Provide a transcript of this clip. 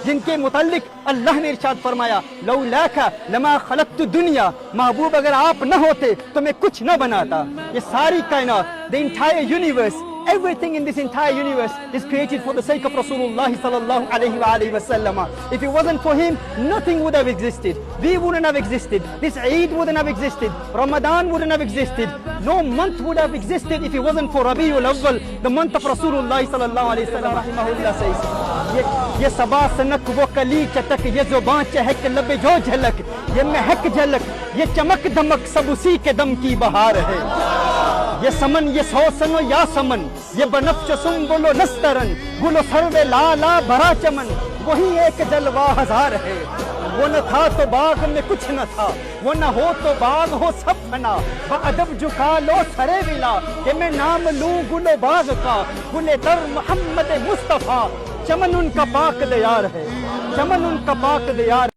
जिनके मुताल्लिक अल्लाह ने इरशाद फरमाया लौलाका लमा खलक़तु दुनिया, महबूब अगर आप न होते तो मैं कुछ न बनाता। ये सारी कायनात, the entire universe, everything in this entire universe is created for the sake of Rasulullah sallallahu alaihi wasallam. If it wasn't for him, nothing would have existed. We wouldn't have existed. This Eid wouldn't have existed. Ramadan wouldn't have existed. No month would have existed if it wasn't for Rabiul Awwal, the month of Rasulullah sallallahu alaihi wasallam rahimahullah says. ये सबा सनक वो कली चटक, ये जुबान चहक लबे जो झलक, ये महक झलक, ये चमक धमक सब उसी के दम की बहार है। ये समन ये सौ सनो या समन, ये बनफ्श सुंबुलो नस्तरन, गुलो सर्वे लाला भरा चमन, वही एक जलवा हजार है। वो न था तो बाग में कुछ न था, वो न हो तो बाग हो सब फना, अदब झुका लो सरे विला, कि मैं नाम लूं गुलो बाग का, गुले तर मोहम्मद मुस्तफा, चमन उनका पाक दयार है, चमन उनका पाक दयार।